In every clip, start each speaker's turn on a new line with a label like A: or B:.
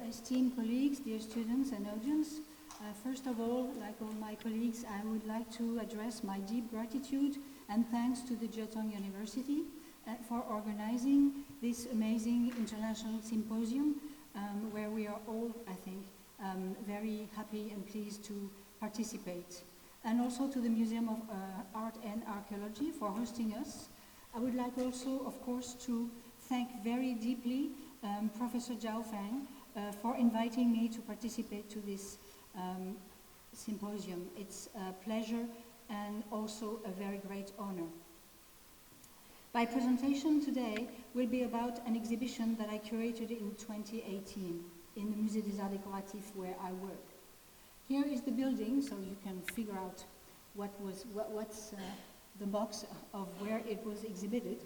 A: esteemed colleagues, dear students and audience. First of all, like all my colleagues, I would like to address my deep gratitude and thanks to the Fudan University for organizing this amazing international symposium where we are all, I think, very happy and pleased to participate. And also to the Museum of Art and Archaeology for hosting us. I would like also, of course, to thank very deeply Professor Zhao Fang for inviting me to participate to this symposium. It's a pleasure and also a very great honor. My presentation today will be about an exhibition that I curated in 2018 in the Musée des Arts Décoratifs where I work. Here is the building, so you can figure out what's the box of where it was exhibited.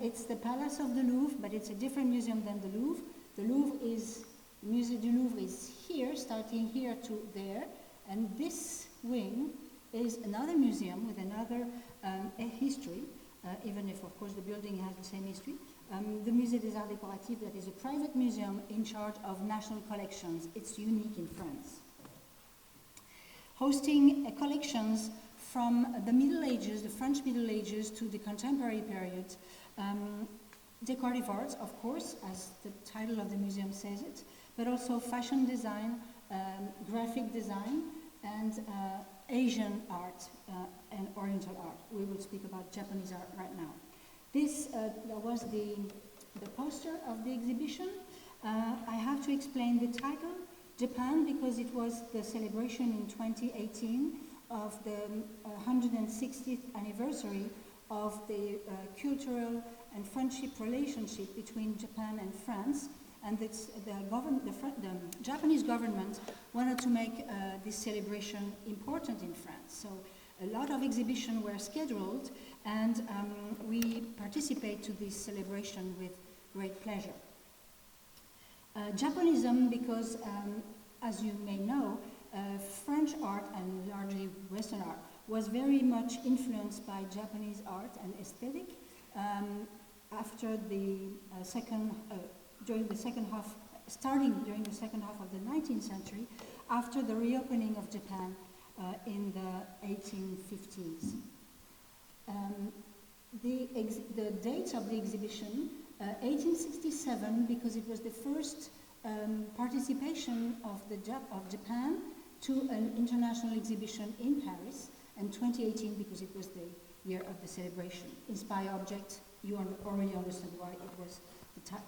A: It's the Palace of the Louvre, but it's a different museum than the Louvre. The Musée du Louvre is here, starting here to there, and this wing is another museum with another history, even if, of course, the building has the same history. The Musée des Arts Décoratifs, that is a private museum in charge of national collections. It's unique in France. Hosting collections from the Middle Ages, the French Middle Ages, to the contemporary period. Decorative arts, of course, as the title of the museum says it, but also fashion design, graphic design, and Asian art and Oriental art. We will speak about Japanese art right now. This was the poster of the exhibition. I have to explain the title, Japan, because it was the celebration in 2018 of the 160th anniversary of the cultural and friendship relationship between Japan and France, and the Japanese government wanted to make this celebration important in France. So a lot of exhibitions were scheduled, and we participate to this celebration with great pleasure. Japanism, because as you may know, French art and largely Western art was very much influenced by Japanese art and aesthetic after the starting during the second half of the 19th century, after the reopening of Japan in the 1850s. The dates of the exhibition, 1867, because it was the first participation of Japan to an international exhibition in Paris, and 2018 because it was the year of the celebration. Inspire object, you already understand why it was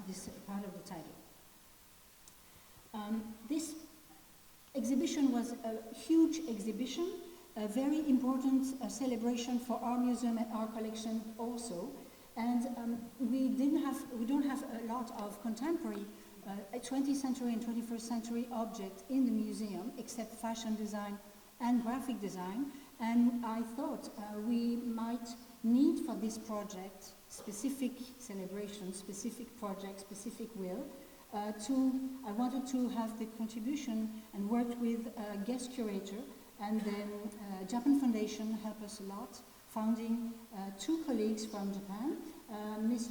A: this part of the title. This exhibition was a huge exhibition, a very important celebration for our museum and our collection also, and we don't have a lot of contemporary 20th century and 21st century objects in the museum, except fashion design and graphic design. And I thought we might need for this project specific celebration, specific project, specific will. I wanted to have the contribution and worked with a guest curator, and then Japan Foundation helped us a lot, founding two colleagues from Japan,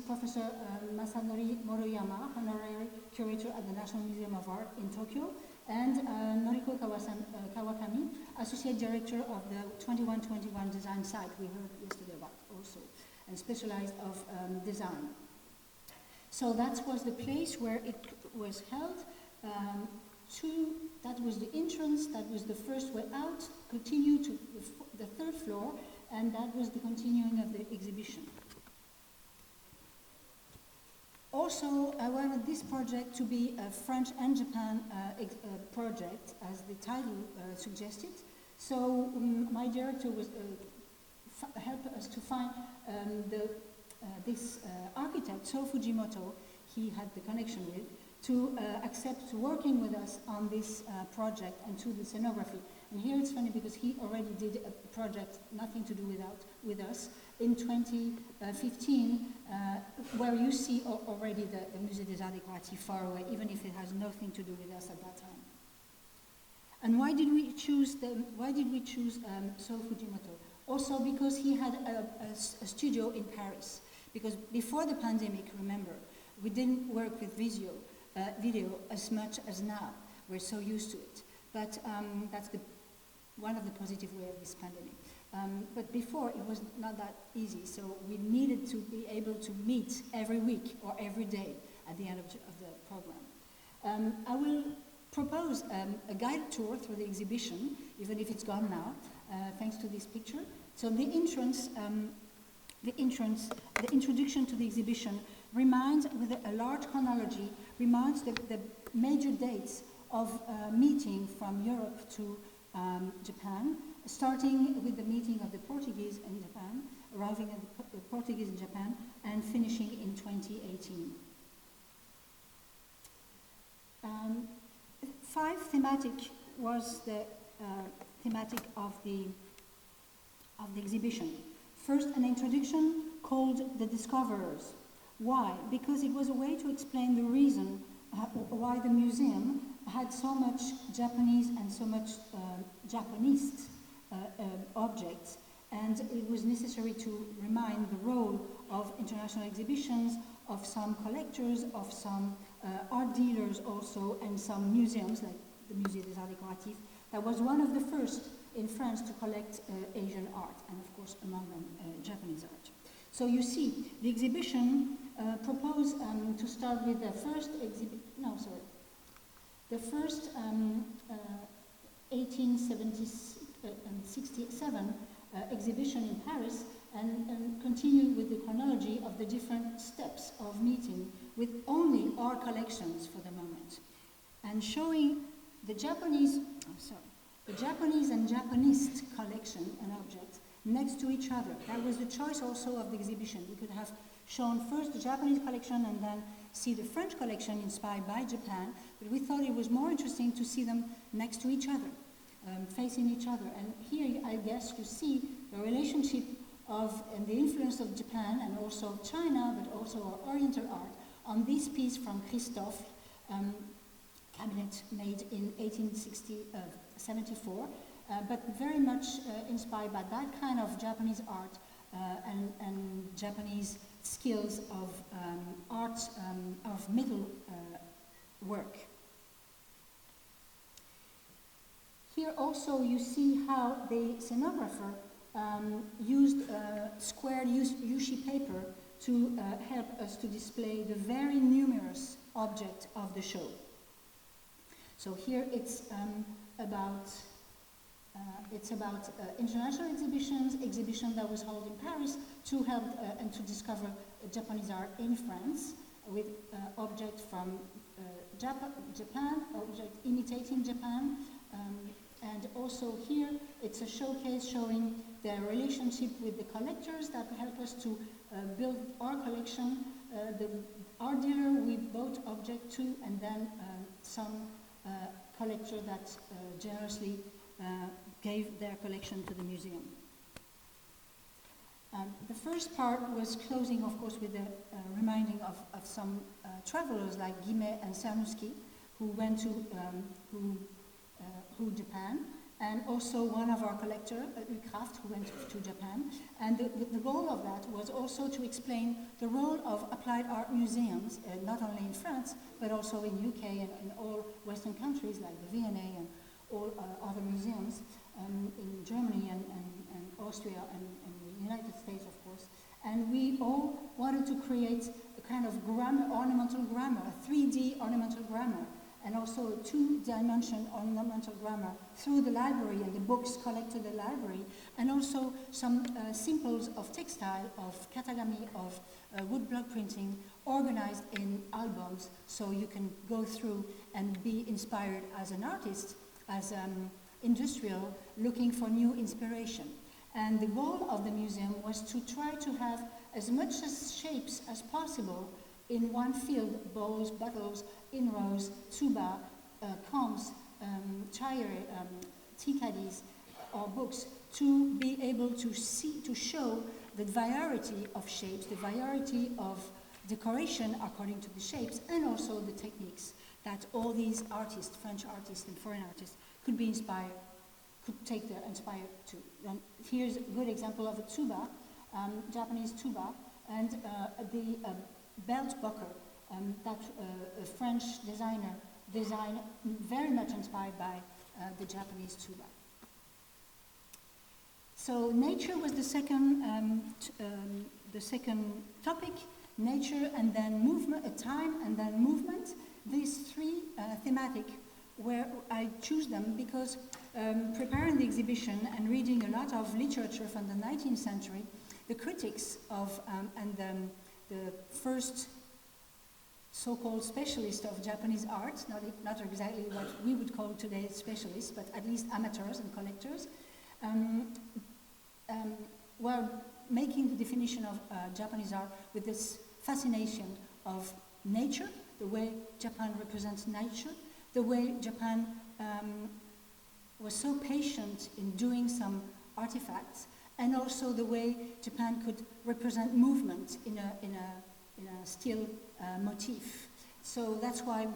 A: Professor Masanori Moroyama, honorary curator at the National Museum of Art in Tokyo, and Noriko Kawakami, associate director of the 2121 design site we heard yesterday about also, and specialized of design. So that was the place where it was held. That was the entrance, that was the first way out, continue to the third floor, and that was the continuing of the exhibition. Also, I wanted this project to be a French and Japan project, as the title suggested. So my director was helped us to find this architect, So Fujimoto, he had the connection with, to accept working with us on this project and to the scenography. And here it's funny because he already did a project, nothing to do with us, in 2015, where you see already the Musée des Arts Décoratifs far away, even if it has nothing to do with us at that time. And why did we choose So Fujimoto? Also because he had a studio in Paris. Because before the pandemic, remember, we didn't work with Visio. video as much as now. We're so used to it. But that's one of the positive ways of this pandemic. But before, it was not that easy, so we needed to be able to meet every week or every day at the end of the program. I will propose a guided tour through the exhibition, even if it's gone now, thanks to this picture. So the introduction to the exhibition reminds, with a large chronology, reminds the major dates of meeting from Europe to Japan, starting with the meeting of the Portuguese in Japan, arriving at the Portuguese in Japan, and finishing in 2018. 5 thematic was the thematic of the exhibition. First, an introduction called The Discoverers. Why? Because it was a way to explain the reason why the museum had so much Japanese and so much Japanese objects, and it was necessary to remind the role of international exhibitions, of some collectors, of some art dealers also, and some museums, like the Musée des Arts Décoratifs, that was one of the first in France to collect Asian art, and of course among them Japanese art. So you see, the exhibition proposed to start with the first the first 1867 exhibition in Paris, and continued with the chronology of the different steps of meeting with only art collections for the moment, and showing the Japanese and Japanese collection and objects next to each other. That was the choice also of the exhibition. We could have shown first the Japanese collection and then see the French collection inspired by Japan, but we thought it was more interesting to see them next to each other, facing each other. And here, I guess, you see the relationship of and the influence of Japan and also China, but also our Oriental art, on this piece from Christophe, cabinet made in 1874, but very much inspired by that kind of Japanese art and Japanese skills of art of metal work. Here also you see how the scenographer used squared Yushi paper to help us to display the very numerous object of the show. So here it's about international exhibition that was held in Paris to help and to discover Japanese art in France with objects from Japan, object imitating Japan, and also here it's a showcase showing the relationship with the collectors that help us to build our collection. The art dealer we bought object to, and then some collector that generously gave their collection to the museum. The first part was closing, of course, with a reminding of some travelers like Guimet and Cernuschi, who went to Japan, and also one of our collectors, Kraft, who went to Japan. And the goal of that was also to explain the role of applied art museums, not only in France, but also in UK and in all Western countries like the V&A and all other museums, in Germany and Austria and the United States, of course. And we all wanted to create a kind of grammar, ornamental grammar, a 3D ornamental grammar, and also a 2-dimension ornamental grammar through the library and the books collected in the library, and also some simples of textile, of katagami, of woodblock printing, organized in albums, so you can go through and be inspired as an artist, as industrial, looking for new inspiration. And the goal of the museum was to try to have as much shapes as possible in one field: bowls, bottles, inrows, tuba, combs, tea caddies, or books, to be able to show the variety of shapes, the variety of decoration according to the shapes, and also the techniques that all these artists, French artists and foreign artists, could be inspired, could take their inspired to. And here's a good example of a tuba, Japanese tuba, and the belt buckle that a French designer designed, very much inspired by the Japanese tuba. So nature was the second topic, nature and then movement, time and then movement. These three thematic, where I choose them because preparing the exhibition and reading a lot of literature from the 19th century, the critics of and the first so-called specialists of Japanese art, not exactly what we would call today specialists, but at least amateurs and collectors, were making the definition of Japanese art with this fascination of nature, the way Japan represents nature, the way Japan was so patient in doing some artifacts, and also the way Japan could represent movement in a still motif. So that's why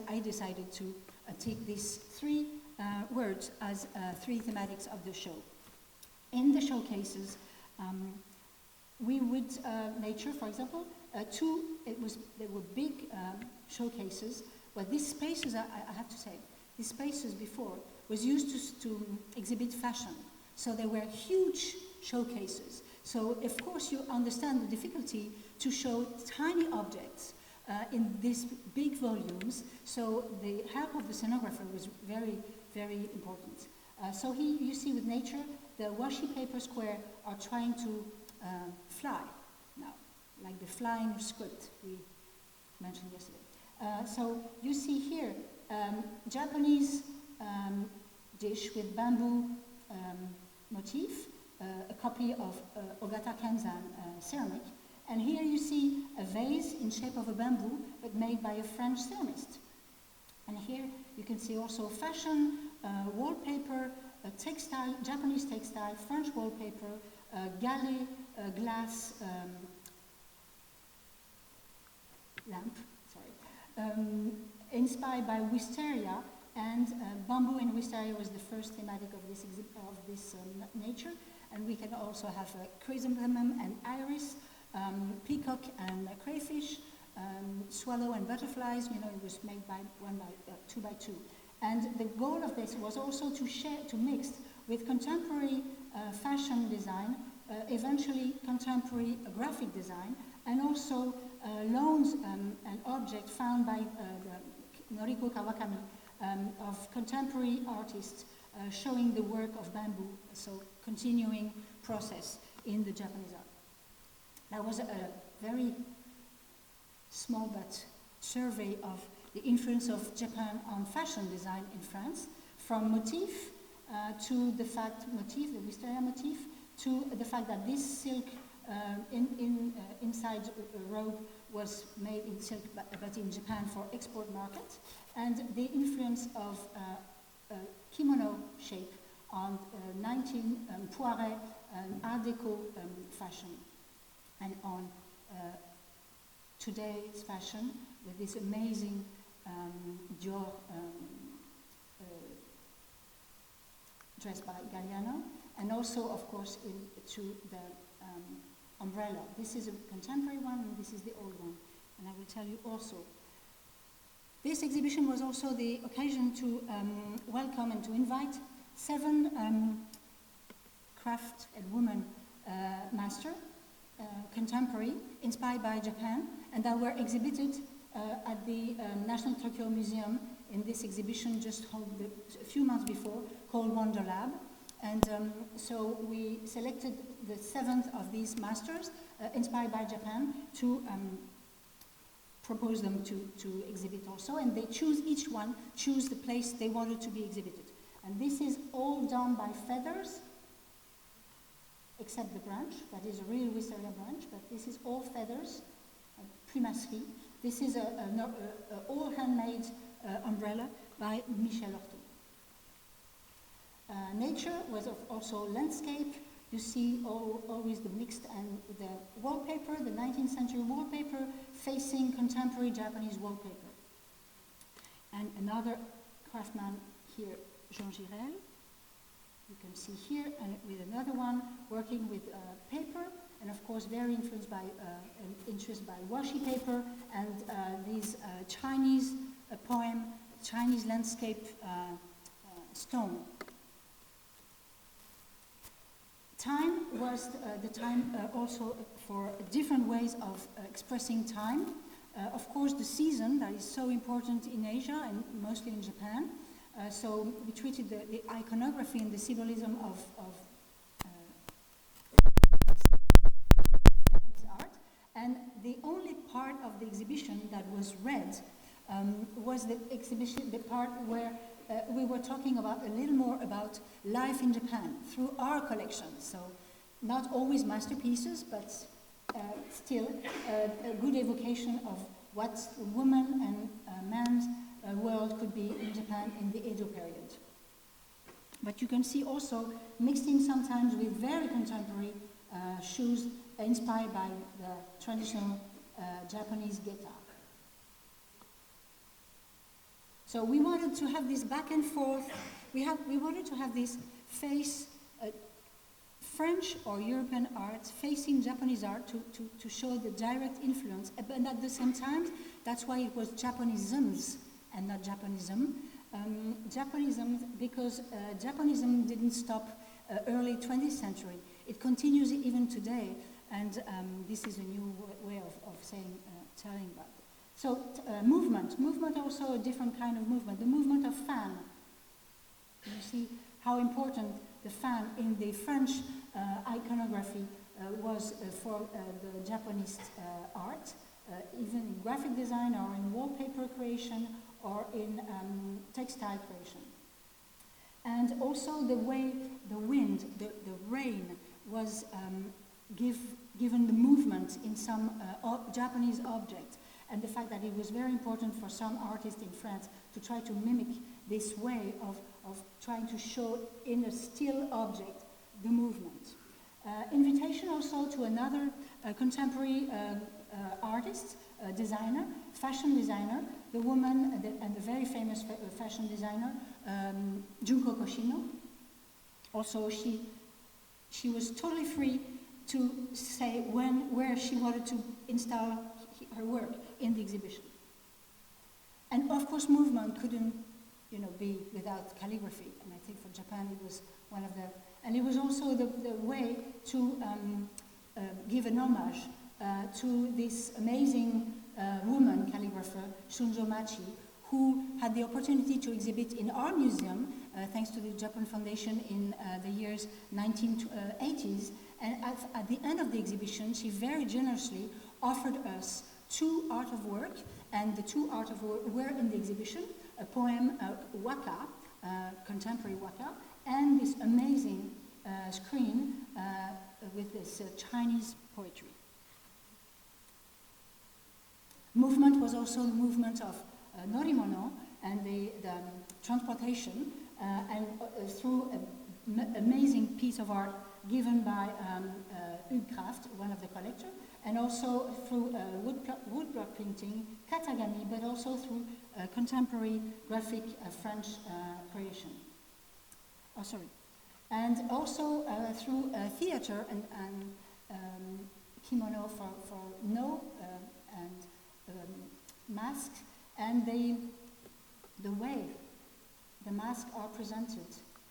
A: I decided to take these three words as three thematics of the show. In the showcases, we would nature, for example, there were big showcases. Well, these spaces, I have to say, these spaces before was used to exhibit fashion. So there were huge showcases. So of course you understand the difficulty to show tiny objects in these big volumes. So the help of the scenographer was very, very important. So here you see with nature, the washi paper square are trying to fly now, like the flying script we mentioned yesterday. So you see here Japanese dish with bamboo motif, a copy of Ogata Kenzan ceramic, and here you see a vase in shape of a bamboo, but made by a French ceramist. And here you can see also fashion, wallpaper, textile, Japanese textile, French wallpaper, galley glass lamp, inspired by wisteria, and bamboo and wisteria was the first thematic of this nature. And we can also have chrysanthemum and iris, peacock and crayfish, swallow and butterflies. You know, it was made by two by two. And the goal of this was also to mix with contemporary fashion design, eventually contemporary graphic design, and also loans and objects found by Noriko Kawakami of contemporary artists showing the work of bamboo, so continuing process in the Japanese art. That was a very small but survey of the influence of Japan on fashion design in France, from motif to the the wisteria motif, to the fact that this silk inside a robe was made in silk, but in Japan for export market, and the influence of kimono shape on 19 Poiret Art Deco fashion, and on today's fashion with this amazing Dior dress by Galliano, and also, of course, to the umbrella. This is a contemporary one, and this is the old one. And I will tell you also. This exhibition was also the occasion to welcome and to invite 7 craft and woman master, contemporary, inspired by Japan, and that were exhibited at the National Tokyo Museum in this exhibition just held a few months before, called Wonder Lab. And so we selected the 7th of these masters, inspired by Japan, to propose them to exhibit also. And they each one choose the place they wanted to be exhibited. And this is all done by feathers, except the branch. That is a real wisteria branch, but this is all feathers, plumasserie. This is an all handmade umbrella by Michel Horton. Nature was also landscape. You see always the mixed and the wallpaper, the 19th century wallpaper facing contemporary Japanese wallpaper. And another craftsman here, Jean Girel, you can see here, and with another one working with paper and of course very influenced by washi paper and these Chinese poem, Chinese landscape stone. Time was the time also for different ways of expressing time. Of course, the season, that is so important in Asia and mostly in Japan. So we treated the iconography and the symbolism of Japanese art. And the only part of the exhibition that was read was the exhibition, the part where we were talking about a little more about life in Japan through our collection. So not always masterpieces, but still a good evocation of what woman and man's world could be in Japan in the Edo period. But you can see also mixed in sometimes with very contemporary shoes inspired by the traditional Japanese geta. So we wanted to have this back and forth. We wanted to have this face French or European art facing Japanese art to show the direct influence, but at the same time, that's why it was Japanisms and not Japanism. Japanism, because Japanism didn't stop early 20th century. It continues even today, and this is a new way of telling about it. So movement also a different kind of movement, the movement of fan. You see how important the fan in the French iconography was for the Japanese art, even in graphic design or in wallpaper creation or in textile creation. And also the way the wind, the rain was given the movement in some Japanese objects. And the fact that it was very important for some artists in France to try to mimic this way of trying to show in a still object the movement. Invitation also to another contemporary artist, designer, fashion designer, the woman and the very famous fashion designer, Junko Koshino. Also, she was totally free to say where she wanted to install her work in the exhibition. And of course, movement couldn't, be without calligraphy. And I think for Japan, it was one of the, and it was also the way to give an homage to this amazing woman calligrapher, Shunjo Machi, who had the opportunity to exhibit in our museum, thanks to the Japan Foundation in the years 1980s. And at the end of the exhibition, she very generously offered us 2 art of work, and the 2 art of work were in the exhibition, a poem, Waka, contemporary Waka, and this amazing screen with this Chinese poetry. Movement was also the movement of Norimono and the transportation, and through an amazing piece of art given by Hugues Kraft, one of the collectors, and also through woodblock printing, katagami, but also through contemporary graphic French creation. Oh, sorry. And also through theater and kimono for no and masks, and the way the masks are presented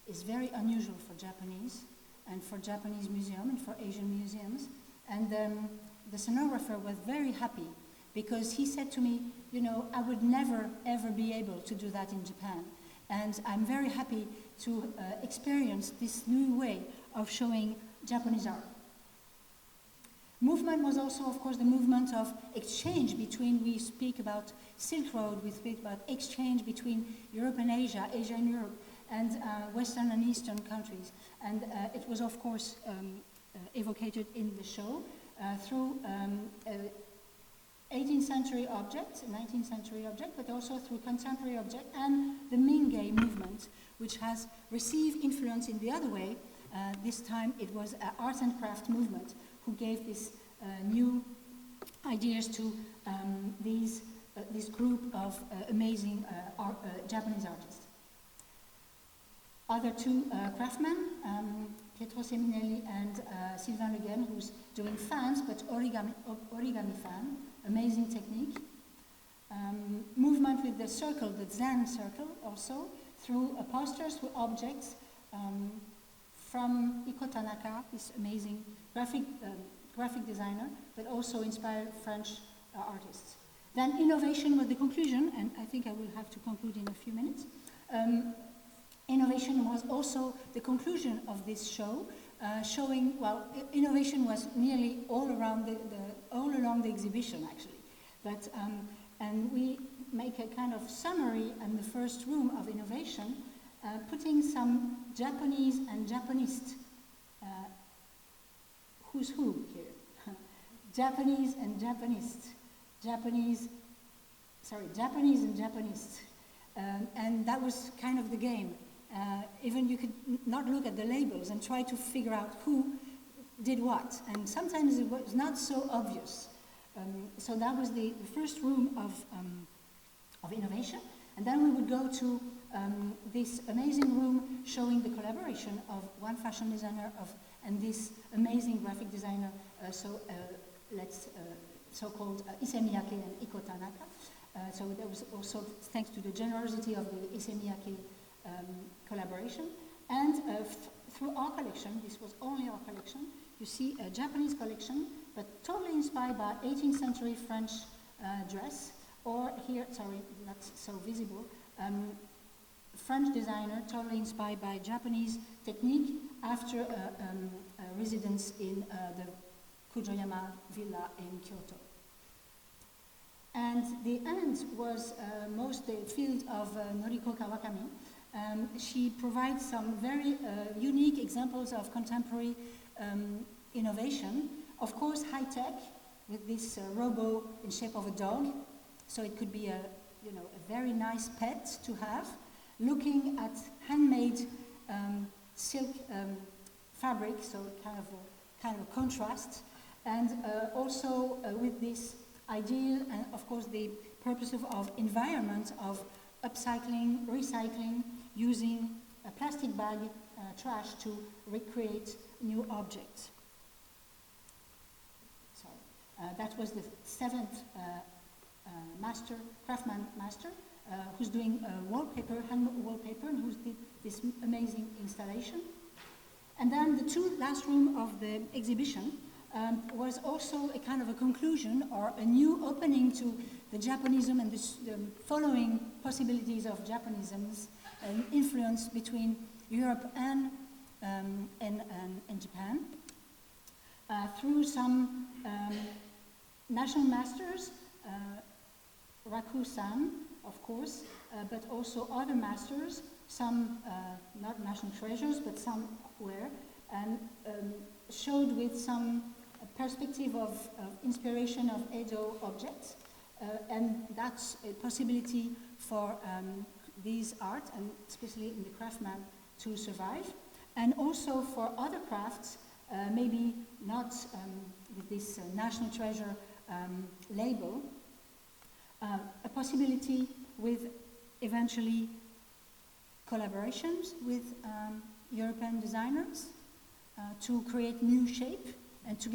A: is very unusual for Japanese and for Japanese museum and for Asian museums. And the scenographer was very happy because he said to me, I would never ever be able to do that in Japan. And I'm very happy to experience this new way of showing Japanese art. Movement was also, of course, the movement of exchange between, we speak about Silk Road, we speak about exchange between Europe and Asia, Asia and Europe, and Western and Eastern countries. And it was, of course, evocated in the show through 18th century objects, 19th century object, but also through contemporary object and the Mingei movement, which has received influence in the other way. This time it was an art and craft movement who gave this new ideas to this group of amazing Japanese artists. Other 2 craftsmen, Pietro Seminelli and Sylvain Le Guen, who's doing fans, but origami fan, amazing technique. Movement with the circle, the Zen circle also, through posters, through objects, from Iko Tanaka, this amazing graphic designer, but also inspired French artists. Then innovation was the conclusion, and I think I will have to conclude in a few minutes. Innovation was also the conclusion of this show, showing, well, innovation was nearly all along the exhibition, actually. But, and we make a kind of summary in the first room of innovation, putting some Japanese and Japanist, who's who here? Japanese and Japanist. Japanese and Japanese. And that was kind of the game. Even you could not look at the labels and try to figure out who did what. And sometimes it was not so obvious. So that was the first room of innovation. And then we would go to this amazing room showing the collaboration of one fashion designer and this amazing graphic designer, so-called Issei Miyake and Iko Tanaka. So that was also thanks to the generosity of the Issei Miyake collaboration. And through our collection, this was only our collection, you see a Japanese collection, but totally inspired by 18th century French dress, or here, sorry, not so visible, French designer totally inspired by Japanese technique after a residence in the Kujoyama villa in Kyoto. And the end was most the field of Noriko Kawakami. She provides some very unique examples of contemporary innovation. Of course, high-tech, with this robo in shape of a dog. So it could be a very nice pet to have. Looking at handmade silk fabric, so kind of a contrast. And also with this ideal, and of course the purpose of environment of upcycling, recycling, using a plastic bag trash to recreate new objects. Sorry, that was the seventh craftsman master, who's doing wallpaper, hand wallpaper, and who did this amazing installation. And then the last room of the exhibition was also a kind of a conclusion or a new opening to the Japanism and the following possibilities of Japanisms and influence between Europe and Japan through some national masters, Raku-san, of course, but also other masters, some not national treasures, but some were, and showed with some perspective of inspiration of Edo objects, and that's a possibility for these art, and especially in the craftsman, to survive, and also for other crafts, maybe not with this national treasure label, a possibility with eventually collaborations with European designers to create new shape and to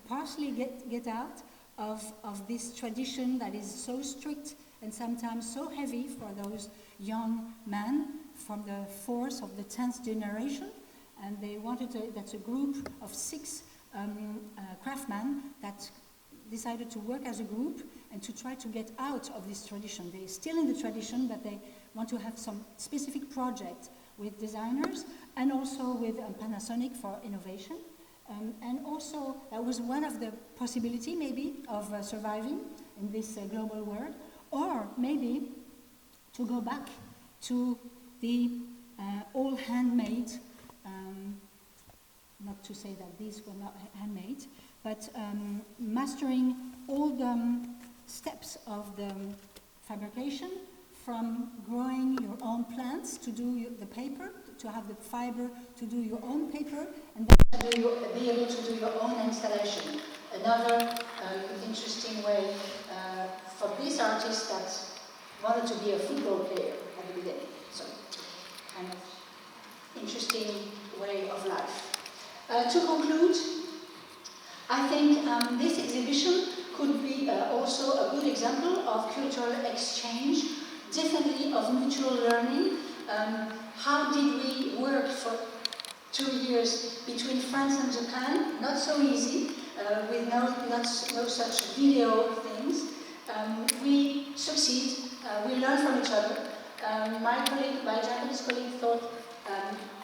A: partially get out of this tradition that is so strict and sometimes so heavy for those young men from the 4th of the 10th generation. And they wanted that's a group of 6 craftsmen that decided to work as a group and to try to get out of this tradition. They're still in the tradition, but they want to have some specific project with designers and also with Panasonic for innovation. And also, that was one of the possibility, maybe, of surviving in this global world, or maybe to go back to the all handmade, not to say that these were not handmade, but mastering all the steps of the fabrication, from growing your own plants to do the paper, to have the fiber to do your own paper, and then be able to do your own installation. Another interesting way for this artist that wanted to be a football player at the beginning. So, kind of interesting To conclude, I think this exhibition could be also a good example of cultural exchange, definitely of mutual learning. How did we work for 2 years between France and Japan? Not so easy, with no such video things. We succeed, we learn from each other. My Japanese colleague thought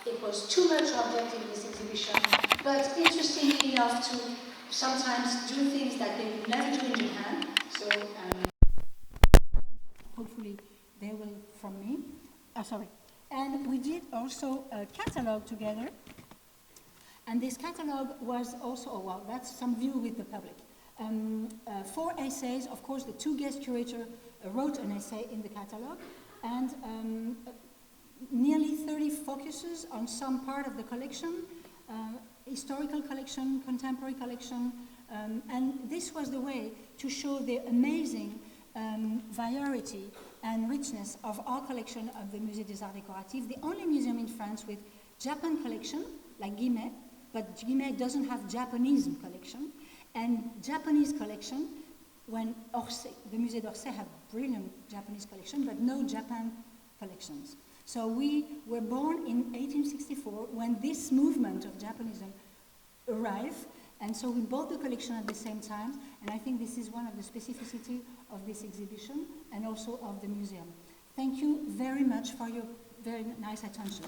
A: it was too much object in this exhibition, but interesting enough to sometimes do things that they would never do in Japan. So hopefully they will from me. Sorry. And we did also a catalog together. And this catalog was also, oh well, that's some view with the public. 4 essays, of course, the 2 guest curators wrote an essay in the catalog, and nearly 30 focuses on some part of the collection, historical collection, contemporary collection, and this was the way to show the amazing variety and richness of our collection of the Musée des Arts Décoratifs, the only museum in France with Japan collection, like Guimet, but Guimet doesn't have Japanese collection, and Japanese collection, when Orsay, the Musée d'Orsay have brilliant Japanese collection, but no Japan collections. So we were born in 1864 when this movement of Japanism arrived, and so we bought the collection at the same time, and I think this is one of the specificities of this exhibition and also of the museum. Thank you very much for your very nice attention.